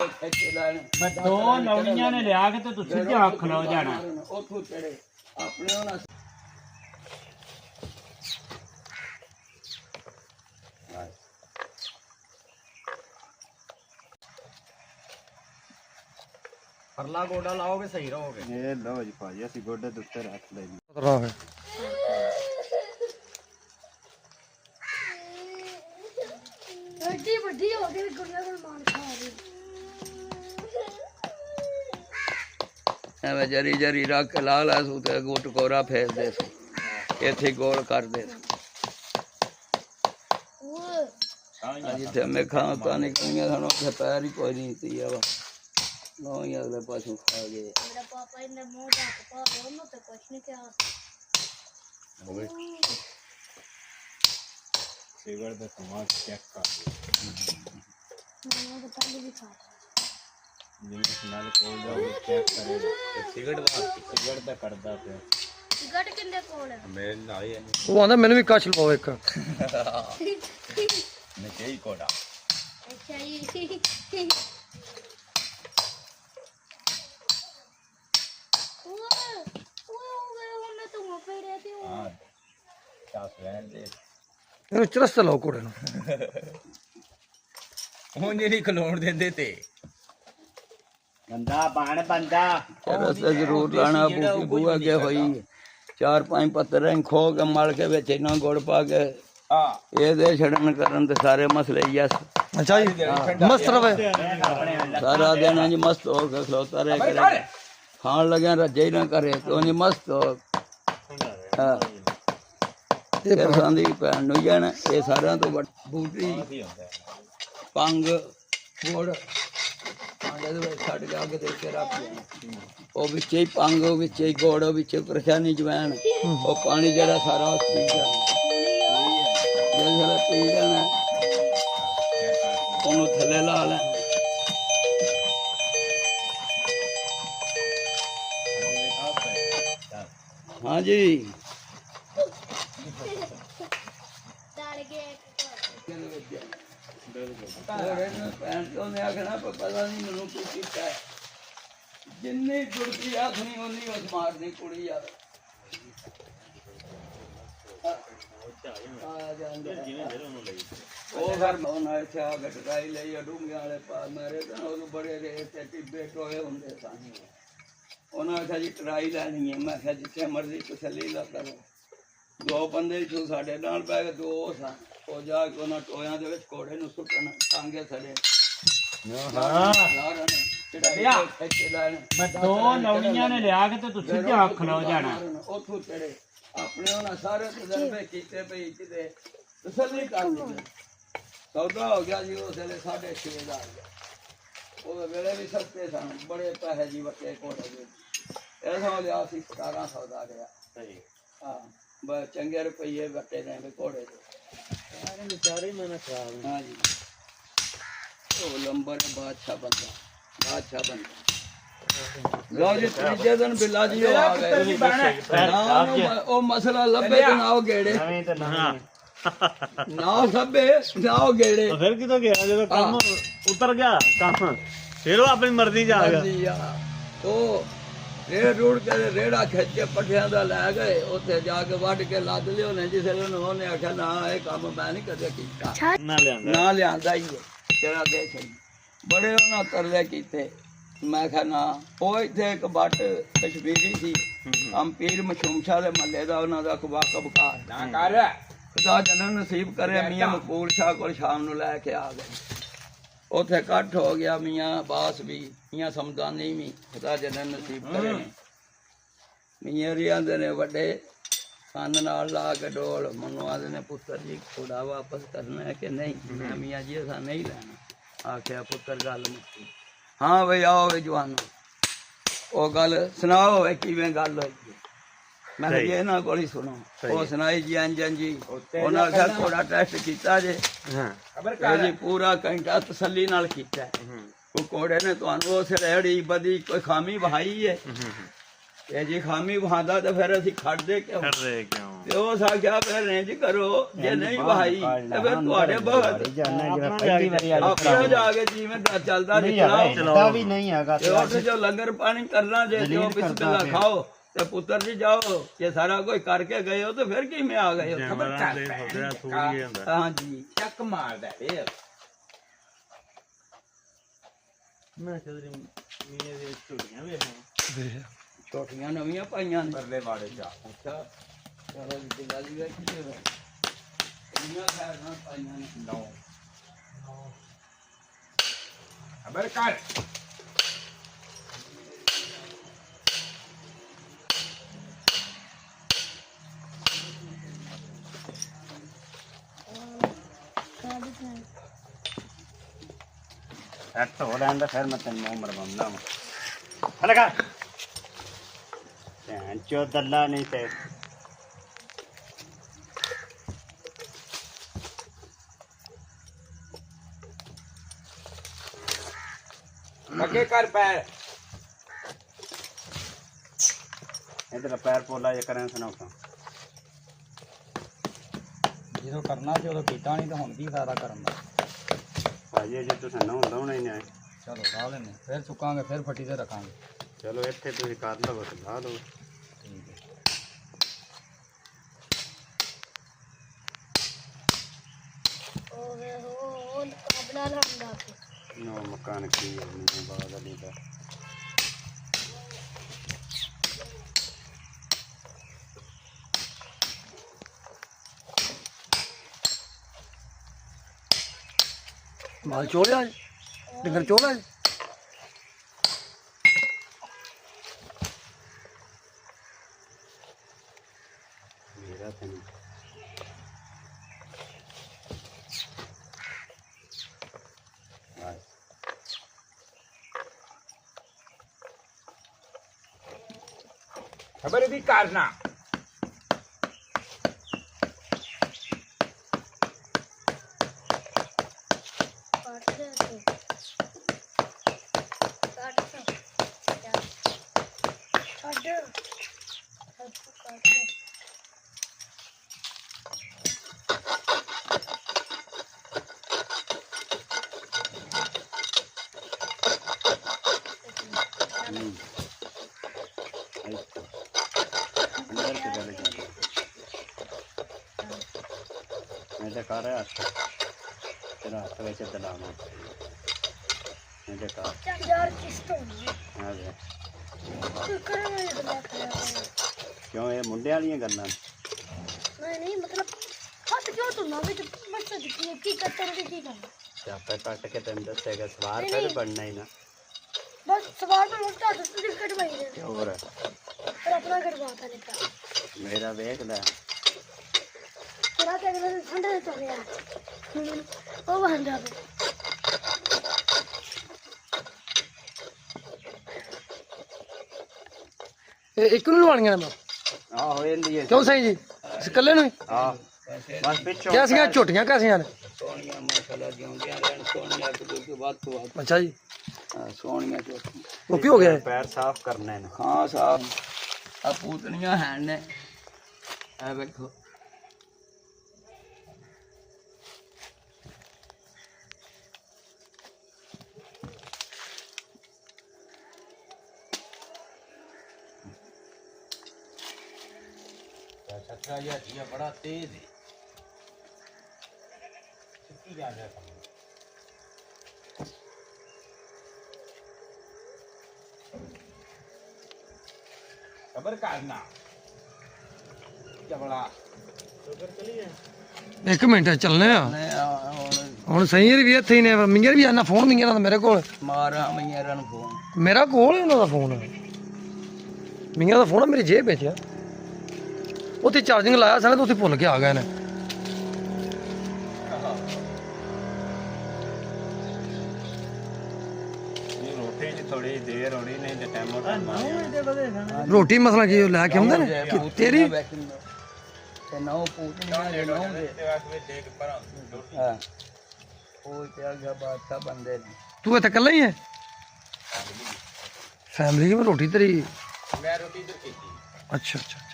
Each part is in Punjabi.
ਦੋ ਲੌੜੀਆਂ ਨੇ ਲਿਆ ਕੇ ਤੇ ਤੁਸੀਂ ਸਿੱਧਾ ਖਲੋ ਜਾਣਾ। ਉੱਥੋਂ ਚੜੇ ਆਪਣੇ ਉਹਨਾਂ ਪਰਲਾ ਗੋਡਾ ਲਾਓਗੇ ਸਹੀ ਰਹੋਗੇ। ਇਹ ਲਓ ਜੀ ਭਾਜੀ ਅਸੀਂ ਗੋਡੇ ਦੇ ਉੱਤੇ ਰੱਖ ਲੈਣੀ ਐਡੀ ਵੱਡੀ ਹੋ ਗਈ ਗੁੜੀਆ ਕੋਲ ਮਾਰ ਖਾ ਰਹੀ। ਐਵੇਂ ਜਰੀ ਜਰੀ ਰੱਖ ਕੇ ਲਾ ਲਾ ਸੂ ਤੇ ਗੁੱਟ ਕੋਰਾ ਫੇਰਦੇ ਸੀ ਇੱਥੇ ਗੋਲ ਕਰਦੇ ਜਿੱਥੇ ਮੇਖਾਂ ਤਾਂ ਨਿਕਲੀਆਂ ਸਾਨੂੰ ਉੱਥੇ ਪੈਰ ਹੀ ਕੋਈ ਨਹੀਂ ਸੀ ਵਾ ਨੌ ਹੀ ਅਗਲੇ ਪਾਸੋਂ ਖਾ ਗਏ। ਮੇਰਾ ਪਾਪਾ ਇਹਨੇ ਮੂੰਹ ਢੱਕ ਪਾ ਉਹਨੂੰ ਤੇ ਕੁਛ ਨਹੀਂ ਕਿਹਾ। ਸਿਗਰ ਦਾ ਸਮਾਜ ਚੈੱਕ ਕਰ ਮੈਂ ਤਾਂ ਪਹਿਲੇ ਵੀ ਖਾ ਜਿਵੇਂ ਨਾਲ ਕੋਲ ਦਾ ਚੈੱਕ ਕਰੇਗਾ ਸਿਗਰ ਦਾ ਕਰਦਾ ਪਿਆ ਸਿਗਰਟ ਕਿੰਨੇ ਕੋਲ ਹੈ? ਮੇਰੇ ਨਾਲ ਹੀ ਉਹ ਆਂਦਾ ਮੈਨੂੰ ਵੀ ਕੱਚ ਲਵਾਓ ਇੱਕ ਨੇ ਕਈ ਕੋੜਾ ਅੱਛਾ ਜੀ। ਉਹਨੇ ਤੂੰ ਫੇਰਿਆ ਤੇ ਉਹ ਹਾਂ ਚਾਸ ਰਹਿਣ ਦੇ ਇਹਨੂੰ ਚਰਸ ਲਾਓ ਕੋੜੇ ਨੂੰ ਹੁਣ ਜਿਹੜੀ ਖਲੋਣ ਦਿੰਦੇ ਤੇ ਗੰਦਾ ਬਾਣ ਬੰਦਾ ਰਸਤੇ ਜ਼ਰੂਰ ਲਾਣਾ ਬੂਟੀ ਬੂ ਅੱਗੇ ਹੋਈ 4-5 ਪੱਤਰ ਖੋ ਕੇ ਮਲ ਕੇ ਵਿੱਚ ਇਹਨਾਂ ਗੁੜ ਪਾ ਕੇ ਇਹਦੇ ਛੜਨ ਕਰਨ ਤੇ ਸਾਰੇ ਮਸਲੇ ਹੀ ਆ। ਅੱਛਾ ਜੀ ਮਸਤ ਰਵੇ ਸਾਰਾ ਦਿਨ ਇੰਜ ਮਸਤ ਹੋ ਕੇ ਖਲੋਤਾ ਰਹੇ ਕਰੇ ਖਾਣ ਲੱਗਿਆ ਰੱਜੇ ਹੀ ਨਾ ਕਰੇ ਕਿਉਂ ਨਹੀਂ ਮਸਤ ਹੋ ਹਾਂ ਇਹ ਪਸੰਦੀ ਭੈਣ ਨੂੰ ਜਾਣਾ ਇਹ ਸਾਰਿਆਂ ਤੋਂ ਬੂਟੀ ਪੰਗ ਗੁੜ ਆਂਡੇ ਦੇ ਵਿੱਚ ਛੱਡ ਕੇ ਅੱਗ ਦੇ ਕੇ ਰੱਖ ਦੇਣਾ ਉਹ ਵਿੱਚੇ ਹੀ ਪੰਗ ਉਹ ਵਿੱਚੇ ਹੀ ਗੁੜ ਉਹ ਵਿੱਚੇ ਪਰੇਸ਼ਾਨੀ ਜਵੈਣ ਉਹ ਪਾਣੀ ਜਿਹੜਾ ਸਾਰਾ ਉਸ ਪੀ ਜਾਣਾ ਜਿਹੜਾ ਪੀ ਜਾਣਾ ਉਹਨੂੰ ਥੱਲੇ ਲਾ ਲੈ ਹਾਂਜੀ ਡਰ ਗਏ। ਭੈਣ ਤੋਂ ਨੇ ਆਖਣਾ ਪਤਾ ਨਹੀਂ ਮੈਨੂੰ ਕੀ ਕੀਤਾ ਜਿੰਨੀ ਗੁੜਤੀ ਆਖਣੀ ਉਨੀ ਉਸ ਮਾਰਦੀ ਕੁੜੀ ਯਾਰ ਉਹ ਫਿਰ ਉਹਨਾਂ ਇੱਥੇ ਆ ਕੇ ਟਕਾਈ ਲਈ ਡੂੰਘਿਆਂ ਵਾਲੇ ਪਾ ਮੇਰੇ ਤਾਂ ਉਦੋਂ ਬੜੇ ਰੇਤ ਤੇ ਟਿੱਬੇ ਟੋਏ ਹੁੰਦੇ ਸਨ ਉਹਨਾਂ ਆਖਿਆ ਜੀ ਟਰਾਈ ਲੈਣੀ ਹੈ ਮੈਂ ਕਿਹਾ ਜਿੱਥੇ ਮਰਜ਼ੀ ਤਸੱਲੀ ਲਾ ਕਰੋ ਦੋ ਬੰਦੇ ਸੀ ਸਾਡੇ ਨਾਲ ਪੈ ਕੇ ਦੋ ਸਨ ਉਹ ਜਾ ਕੇ ਉਹਨਾਂ ਟੋਇਆਂ ਦੇ ਵਿੱਚ ਘੋੜੇ ਨੂੰ ਸੁੱਟਣ ਟਾਂਗੇ ਥੱਲੇ ਦੋ ਲੌੜੀਆਂ ਨੇ ਲਿਆ ਕੇ ਤੇ ਤੁਸੀਂ ਸਿੱਧਾ ਖਲੋ ਜਾਣਾ। ਉੱਥੋਂ ਚੜੇ ਆਪਣੇ ਉਹਨਾਂ ਸਾਰੇ ਤਜਰਬੇ ਕੀਤੇ ਪਈ ਕਿਤੇ ਤਸੱਲੀ ਕਰ ਲਈ ਸੌਦਾ ਹੋ ਗਿਆ ਜੀ ਉਸ ਵੇਲੇ 6.5 ਦਾ ਉਹ ਵੇਲੇ ਵੀ ਸਸਤੇ ਸਨ ਬੜੇ ਪੈਸੇ ਜੀ ਵੱਟੇ ਘੋੜੇ ਦੇ ਇਹ ਸਮਝ ਲਿਆ ਸੀ 1700 ਦਾ ਗਿਆ ਹਾਂ ਬਸ ਚੰਗੇ ਰੁਪਈਏ ਵੱਟੇ ਨੇ ਘੋੜੇ ਦੇ ਵਿਚਾਰੇ ਮਨ ਖਰਾਬ हाँ जी वो लंबर बादशाह बनता लो जी तीजे दिन बिल्ला जी आ गए ओ मसला लब्बे ते ना गेड़े ना सब्बे ना गेड़े ਫਿਰ ਕਿਦੋਂ ਗਿਆ ਜਦੋਂ ਕੰਮ ਉਤਰ ਗਿਆ ਕੰਮ ਫਿਰ ਉਹ ਆਪਣੀ ਮਰਜ਼ੀ ਜਾ ਗਿਆ तो रेड़ रूड़ के रेड़ा खिंच के पट्ठियां दा लै गए उत्थे जाके वड के लद लियो ने जिस उन्होंने आख्या ना ये काम मैं नहीं कदे कीता ਨਾ ਲਿਆਂਦਾ ना लियांदा ही है तेरा दे छड़ी बड़े उन्होंने तरले कीते मैं कहा ना वो इत्थे एक बट कश्मीरी सी अम्पीर मशूमशा दे महल्ले दा उन्हां दा वाकबकार ना कर खुदा जन्नत नसीब करे मियां मकबूल शाह कोल शाम नूं लैके आ गए ਉੱਥੇ ਇਕੱਠ ਹੋ ਗਿਆ ਮੀਆਂ ਬਾਸ ਵੀ ਮੀਆਂ ਸਮਦਾਨੀ ਵੀ ਖੁਦਾ ਜਨਨ ਨਸੀਬ ਕਰੇ ਮੀਆਂ ਰਿਆਂਦੇ ਨੇ ਵੱਡੇ ਕੰਨ ਨਾਲ ਲਾ ਕੇ ਡੋਲ ਮੈਨੂੰ ਆਦੇ ਨੇ ਪੁੱਤਰ ਜੀ ਥੋੜਾ ਵਾਪਸ ਕਰਨਾ ਹੈ ਕਿ ਨਹੀਂ ਮੀਆਂ ਜੀ ਅਸਾਂ ਨਹੀਂ ਲੈਣਾ ਆਖਿਆ ਪੁੱਤਰ ਗੱਲ ਮੁੱਕੀ ਹਾਂ ਬਈ ਆਓ ਵੇ ਜਵਾਨੋ ਉਹ ਗੱਲ ਸੁਣਾਓ ਕਿਵੇਂ ਗੱਲ ਹੋਈ ਮੈਂ ਕਿਹਾ ਜੀ ਇਹਨਾਂ ਕੋਲ ਹੀ ਸੁਣੋ ਉਹ ਸੁਣਾਈ ਜੀ ਅੰਜਨ ਜੀ ਉਹਨਾਂ ਆਖਿਆ ਥੋੜਾ ਟੈਸਟ ਕੀਤਾ ਜੇ ਜੀ ਪੂਰਾ ਘੰਟਾ ਤਸੱਲੀ ਨਾਲ ਕੀਤਾ ਉਹ ਕੋੜੇ ਨੇ ਤੁਹਾਨੂੰ ਉਸ ਰੇੜੀ ਬਦੀ ਕੋਈ ਖਾਮੀ ਵਹਾਈ ਹੈ ਇਹ ਜੀ ਖਾਮੀ ਵਹਾਦਾ ਤਾਂ ਫਿਰ ਅਸੀਂ ਖੜਦੇ ਕਿਉਂ ਤੇ ਉਹ ਸਾਖਿਆ ਫਿਰ ਇੰਜ ਕਰੋ ਜੇ ਨਹੀਂ ਵਹਾਈ ਤੇ ਫਿਰ ਤੁਹਾਡੇ ਭਗਤ ਪਹਿਲੀ ਵਾਰੀ ਆਪਣਾ ਜਾ ਕੇ ਜਿਵੇਂ ਦਾ ਚੱਲਦਾ ਚਲਾਓ ਵੀ ਨਹੀਂ ਹੈਗਾ ਤੇ ਉੱਥੇ ਜੋ ਲੰਗਰ ਪਾਣੀ ਕਰਨਾ ਜੇ ਜੋ ਬਿਸਮਿਲ੍ਲਾ ਖਾਓ ਤੇ ਪੁੱਤਰ ਜੀ ਜਾਓ ਜੇ ਸਾਰਾ ਕੁਝ ਕਰਕੇ ਗਏ ਹੋ ਤੇ ਫਿਰ ਕਿਵੇਂ ਆ ਗਏ ਹੋ ਖਬਰ ਕਰ ਹਾਂਜੀ ਚੱਕ ਮਾਰਦਾ ਇਹ ਮੈਂ ਚੌਧਰੀ ਮੀਆਂ ਦੇ ਝੁੱਡੀਆਂ ਵੇਖਾਂ ਛੋਟੀਆਂ ਨਵੀਆਂ ਪਾਈਆਂ ਨੇ ਪਰਲੇ ਵਾੜੇ ਜਾ ਅੱਛਾ ਚਲੋ ਜੀ ਗੱਲ ਹੀ ਵੇਖੀ ਤੇ ਇੰਨੀਆਂ ਖੈਰ ਨਾਲ ਪਾਈਆਂ ਨੇ ਨੋ ਖਬਰ ਕਰ ਸੈੱਟ ਹੋ ਲੈਂਦਾ ਫਿਰ ਮੈਂ ਤੈਨੂੰ ਮੂੰਹ ਮਰਵਾਉਂਦਾ ਹਲਕਾ ਭੈਣ ਚੋ ਦੱਲਾ ਨਹੀਂ ਤੇ ਅੱਗੇ ਕਰ ਪੈਰ ਇਧਰ ਪੈਰ ਪੋਲਾ ਜੇ ਕਰਾਂ ਸੁਣਾਉਂ ਜਦੋਂ ਕਰਨਾ ਸੀ ਉਦੋਂ ਕੀਤਾ ਨਹੀਂ ਤਾਂ ਹੁਣ ਕੀ ਫਾਇਦਾ ਕਰਨ ਦਾ ਭਾਜੀ ਜੇ ਤੁਸੀਂ ਨਾ ਹੁੰਦਾ ਹੋਣਾ ਹੀ ਨਹੀਂ ਚਲੋ ਲਾ ਲੈਣੇ ਫਿਰ ਚੁੱਕਾਂਗੇ ਫਿਰ ਫੱਟੀ ਤੇ ਰੱਖਾਂਗੇ ਚਲੋ ਇੱਥੇ ਤੁਸੀਂ ਕਰ ਲਵੋ ਤੇ ਲਾ ਲਓ ਠੀਕ ਹੈ ਉਹ ਮੁਕਾਬਲਾ ਲੜਦਾ ਨੋ ਮਕਾਨ ਕੀ ਹੈ ਨਹੀਂ ਬਾਦ ਅਲੀ ਦਾ ਮਾਲ ਚੋਲਿਆ ਡੰਗਰ ਚੋਲਿਆ ਮੇਰਾ ਤੈਨੂੰ ਖਬਰ ਵੀ ਕਰਨਾ ਕੱਟ ਦੇ ਤੂੰ ਕੱਟ ਛੱਡ ਕੱਟ ਦੇ अंदर से चले जाए मैं तो कर रहा तेरा हाथ वैसे दलाना मैं तो कर यार किस तो आ गया तू कर मैं बता कर क्यों ये मुंडे वाली गल्लां नहीं मतलब हाथ क्यों तू ना भी मत दिखी की करते रहे की करना चापे काट के तेन दसेगा सवार फिर बनना ही ना बस सवाल में उल्टा दस दिन कट भाई रे और पर अपना कटवाता रहता मेरा देख ले तेरा क्या कर ठंडा चल गया वो बन जा ਇੱਕ ਨੂੰ ਲਵਾਣੀਆਂ ਨੇ आ हो जाती है ਕਿਉਂ ਸਹੀ ਜੀ ਇਕੱਲੇ ਨੂੰ हां बस पिछो ਕਿਆਸੀਆਂ ਝੋਟੀਆਂ ਕਿਆਸੀਆਂ ਨੇ ਸੋਹਣੀਆਂ ਮਾਸ਼ਾਅੱਲਾ ਜਿਉਂਦੀਆਂ ਰਹਿਣ ਸੋਹਣੀਆਂ ਇੱਕ ਦੂਜੇ ਤੋਂ ਵੱਧ ਤੋਂ ਵੱਧ ਅੱਛਾ ਜੀ ਸੋਹਣੀਆਂ ਝੋਟੀਆਂ ਉਹ ਕੀ ਹੋ ਗਿਆ पैर साफ करने ने ਹਾਂ ਸਾਹਿਬ ਆ ਪੂਤਨੀਆਂ ਹਨ ਨੇ ਇਹ ਵੇਖੋ छतरा या बड़ा तेज है छुट्टी जा रहा है खबर करना जबड़ा ਇੱਕ ਮਿੰਟ ਚੱਲਨੇ ਆ ਨੇ ਹੁਣ ਸਹੀ ਵੀ ਇੱਥੇ ਹੀ ਨੇ ਮਿੰਗਰ ਵੀ ਆਣਾ ਫੋਨ ਮਿੰਗਰ ਦਾ ਮੇਰੇ ਕੋਲ ਮਾਰਾਂ ਮਈਆਂ ਨੂੰ ਫੋਨ ਮੇਰਾ ਕੋਲ ਇਹਨਾਂ ਦਾ ਫੋਨ ਮਿੰਗਰ ਦਾ ਫੋਨ ਆ ਮੇਰੀ ਜੇਬ ਵਿੱਚ ਆ ਉੱਥੇ ਚਾਰਜਿੰਗ ਲਾਇਆ ਸਾਂ ਤੇ ਉੱਥੇ ਭੁੱਲ ਕੇ ਆ ਗਏ ਨੇ रोटी थोड़ी देर होनी नहीं तो टाइम ਰੋਟੀ ਮਸਲਾ ਕੀ ਉਹ ਲੈ ਕੇ ਆਉਂਦੇ ਨੇ ਕਿ ਤੇਰੀ ਤੇ ਨੌ ਪੂਤਨੀਆਂ ਦੇ ਨੌ ਦੇ देख पर ਹਾਂ ਉਹ ਤੇ ਆ ਗਿਆ ਬਾਦਸ਼ਾਹ ਬੰਦੇ ਨੇ ਤੂੰ ਇੱਥੇ ਇਕੱਲਾ ਹੀ ਹੈ ਫੈਮਿਲੀ ਵਿੱਚ ਰੋਟੀ ਤੇਰੀ मैं रोटी इधर की थी ਅੱਛਾ ਅੱਛਾ ਅੱਛਾ।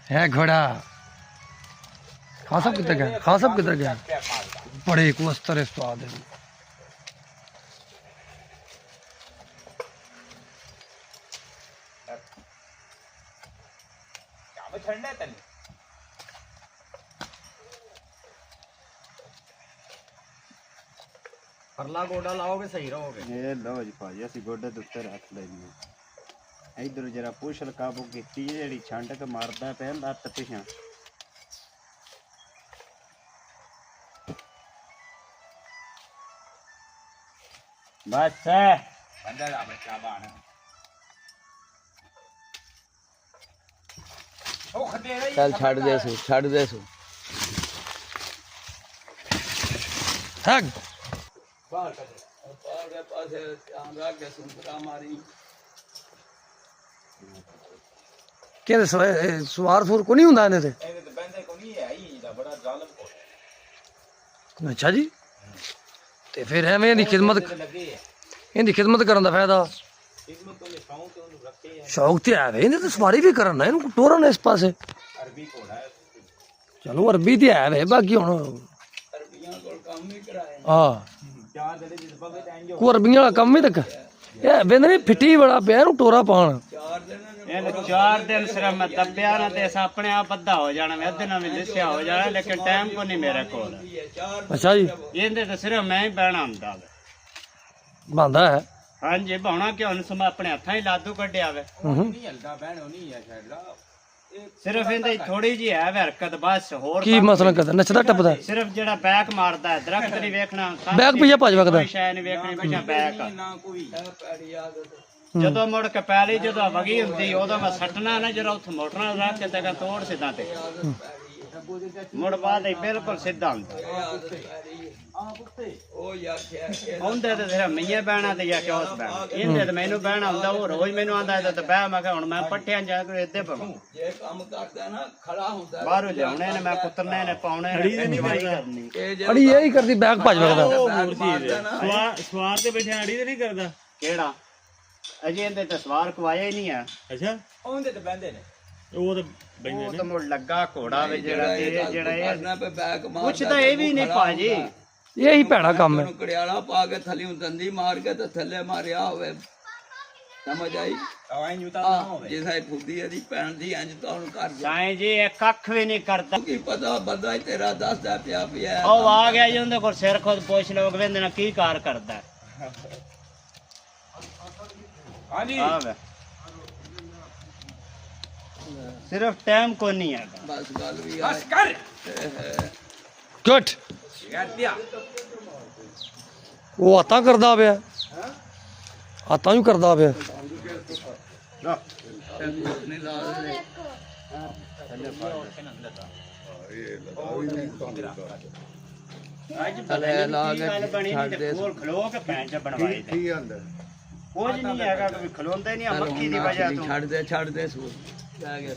है घोड़ा। खान साहब किधर गए? खान साहब किधर गए? बड़े को अस्तर स्वाद है। परला गोडा लाओगे सही रहोगे। ਇਹ ਲਓ ਜੀ ਭਾਜੀ ਅਸੀਂ ਗੋਡੇ ਦੇ ਉੱਤੇ ਰੱਖ ਲੈਨੇ ਇਧਰ ਜਰਾ ਪੁਸ਼ਲ ਕਾਬੂ ਕੀਤੀ ਜਿਹੜੀ ਛੰਡ ਕੇ ਮਾਰਦਾ ਪਿਆ ਲੱਤ ਪਿਛਾਂ ਬਸ बंदा दा बच्चा बाण ओ खदे रही ਚੱਲ ਛੱਡ ਦੇ ਸੂ हग ਬਾਹਰ ਦੇ ਪਾਸੇ ਧਿਆਨ ਰੱਖ ਕੇ ਸੁੰਦਰਾ ਮਾਰੀ कहते सवार सूर को नहीं होंगे इन्हें ते? ਇਹਦੇ ਤੇ ਬੰਦੇ ਕੋ ਨਹੀਂ ਹੈ ਹੀ ਦਾ ਬੜਾ ਜ਼ਾਲਮ ਕੋਲ अच्छा जी ते फिर एवें दी खिदमत ਲੱਗੇ ਹੈ इनकी खिदमत करने का फायदा ਇਸਮਤ ਤੋਂ ਸ਼ੌਂਕ ਤੇ ਉਹਨੂੰ ਰੱਖੇ ਹੈ शौक तो है इन्हें तो सवारी भी करना इन्हू टोरन इस पासे ਅਰਬੀ ਕੋਲ ਹੈ चलो अरबी तो है वे बाकी हुण ਅਰਬੀਆਂ ਕੋਲ ਕੰਮ ਹੀ ਕਰਾਏ हाँ ਚਾਰ ਜਿਹੜੇ ਜਿਸ ਬਗੇ ਟਾਈਮ को अरबियां वाला कम ही तक ये बेंद नहीं फिटी बड़ा पिया इन्हू टोरा पाण 4 ਦਿਨ ਇਹਨੇ 4 ਦਿਨ ਸਿਰਫ ਮੈਂ ਦੱਬਿਆ ਨਾ ਤੇ ਅਸਾਂ ਆਪਣੇ ਆਪ ਅੱਧਾ ਹੋ ਜਾਣਾ ਮੈਂ ਅੱਧੇ ਨਾਲ ਵੀ ਦਿਸਿਆ ਹੋ ਜਾਣਾ ਲੇਕਿਨ ਟਾਈਮ ਕੋ ਨਹੀਂ ਮੇਰੇ ਕੋਲ अच्छा जी ਇਹਦੇ ਤੇ ਸਿਰਫ ਮੈਂ ਹੀ ਬਹਿਣਾ ਹੁੰਦਾ ਵੇ बांधा है ਹਾਂਜੀ ਭਾਉਣਾ ਕਿ ਹੁਣ ਸਮ ਆਪਣੇ ਹੱਥਾਂ ਹੀ ਲਾਦੂ ਕੱਢਿਆ ਵੇ ਨਹੀਂ ਹਲਦਾ ਬਹਿਣੋ ਨਹੀਂ ਹੈ ਸ਼ਾਇਦ ਲਾ ਸਿਰਫ ਇਹਦੇ ਥੋੜੀ ਜਿਹੀ ਹੈ ਵੇ ਹਰਕਤ ਬਸ ਹੋਰ की मसला करता नचदा टपदा ਸਿਰਫ ਜਿਹੜਾ ਬੈਕ ਮਾਰਦਾ ਹੈ ਦਰਖਤ ਨਹੀਂ ਵੇਖਣਾ बैग पिछे भज वगदा ਕੋਈ ਸ਼ੈ ਨਹੀਂ ਵੇਖਣੀ ਪਿੱਛੇ ਬੈਕ ਨਾ ਕੋਈ ਪੈੜੀ ਆਦਤ ਜਦੋਂ ਮੁੜ ਕੇ ਪੈਲੀ ਜਦੋਂ ਵਗੀ ਹੁੰਦੀ ਉਦੋਂ ਮੈਂ ਸੱਟਣਾ ਨਾ ਜਦੋਂ ਉੱਥੇ ਮੋਟਰ ਨਾਲ ਰੱਖ ਕੇ ਤੇ ਤੋੜ ਸਿੱਧਾ ਤੇ ਮੁੜ ਬਾਅਦ ਹੀ ਬਿਲਕੁਲ ਸਿੱਧਾ ਹੁੰਦਾ ਉਹ ਯਾਰ ਖਿਆ ਹੁੰਦੇ ਤੇ ਸਿਰਫ ਮਈਏ ਬਹਿਣਾ ਤੇ ਜਾਂ ਕਿਉਂ ਬਹਿਣਾ ਇਹਦੇ ਤੇ ਮੈਨੂੰ ਬਹਿਣਾ ਹੁੰਦਾ ਉਹ ਰੋਜ਼ ਮੈਨੂੰ ਆਂਦਾ ਇਹਦਾ ਤੇ ਬਹਿ ਮੈਂ ਕਿਹਾ ਹੁਣ ਮੈਂ ਪੱਠਿਆਂ ਜਾ ਕੇ ਇੱਥੇ ਪਵਾਂ ਜੇ ਕੰਮ ਕਰਦਾ ਨਾ ਖੜਾ ਹੁੰਦਾ ਬਾਹਰੋਂ ਲਿਆਉਣੇ ਨੇ ਮੈਂ ਕੁੱਤਰਨੇ ਨੇ ਪਾਉਣੇ ਨੇ ਚਵਾਈ ਕਰਨੀ ਇਹ ਜੇ अड़ी यही करती बैग भज वगदा ਮਾਰਦਾ ਨਾ ਸਵਾਰ ਤੇ ਬੈਠੇ ਆੜੀ ਤੇ ਨਹੀਂ ਕਰਦਾ ਕਿਹੜਾ ਅਜੇ ਇਹਦੇ ਤੇ ਸਵਾਰ ਕਵਾਇਆ ਹੀ ਨਹੀਂ ਆ ਅੱਛਾ ਉਹਦੇ ਤੇ ਬੰਦੇ ਨੇ ਉਹ ਤੇ ਉਹ ਤਾਂ ਮੁੜ ਲੱਗਾ ਘੋੜਾ ਵੇ ਜਿਹੜਾ ਤੇ ਜਿਹੜਾ ਇਹ ਕਰਨਾ ਪੇ ਬੈਕ ਮਾਰ ਕੁਛ ਤਾਂ ਇਹ ਵੀ ਨਹੀਂ ਭਾਜੀ यही भैड़ा काम है ਕੜਿਆਲਾ ਪਾ ਕੇ ਥੱਲੇ ਦੰਦੀ ਮਾਰ ਕੇ ਤੇ ਥੱਲੇ ਮਾਰਿਆ ਹੋਵੇ ਸਮਝ ਆਈ ਆਵਾਂ ਨੂੰ ਤਾਂ ਨਾ ਹੋਵੇ ਜੇ ਸਾਈ ਫੁੱਦੀ ਇਹਦੀ ਪੈਣ ਦੀ ਇੰਜ ਤਾਂ ਉਹਨੂੰ ਕਰ ਜਾ ਸਾਈਂ ਜੀ ਇਹ ਕੱਖ ਵੀ ਨਹੀਂ ਕਰਦਾ ਕੀ ਪਤਾ ਬੰਦਾ ਹੀ ਤੇਰਾ ਦੱਸਦਾ ਪਿਆ ਪਿਆ ਉਹ ਆ ਗਿਆ ਜੀ ਉਹਦੇ ਕੋਲ ਸਿਰ ਖੁਦ ਪੁੱਛ ਲਓ ਕਿ ਨਾ ਕੀ ਕਾਰ ਕਰਦਾ ਹਾਂਜੀ ਆ ਵੇ ਸਿਰਫ ਟਾਈਮ ਕੋ ਨਹੀਂ ਹੈਗਾ ਬਸ ਗੱਲ ਵੀ ਬਸ ਕਰ गुड ਯਾਰ ਦਿਆ वो आता करदा पिया आता ही करदा पिया ਨਹੀਂ ਲਾ ਦੇ ਅੱਜ ਪਤਾ ਨਹੀਂ ਕੀ ਗੱਲ ਬਣੀ ਨਹੀਂ ਤੇ ਕੋਲ ਖਲੋ ਕੇ ਪੈਂਚ ਬਣਵਾਈ ਤੇ ਕੀ ਹੁੰਦਾ ਕੁਝ ਨਹੀਂ ਹੈਗਾ ਕਿ ਖਲੋਂਦੇ ਨਹੀਂ ਆ ਮੱਖੀ ਦੀ ਵਜ੍ਹਾ ਤੋਂ ਛੱਡ ਦੇ ਸੂ ਲੈ ਗਿਆ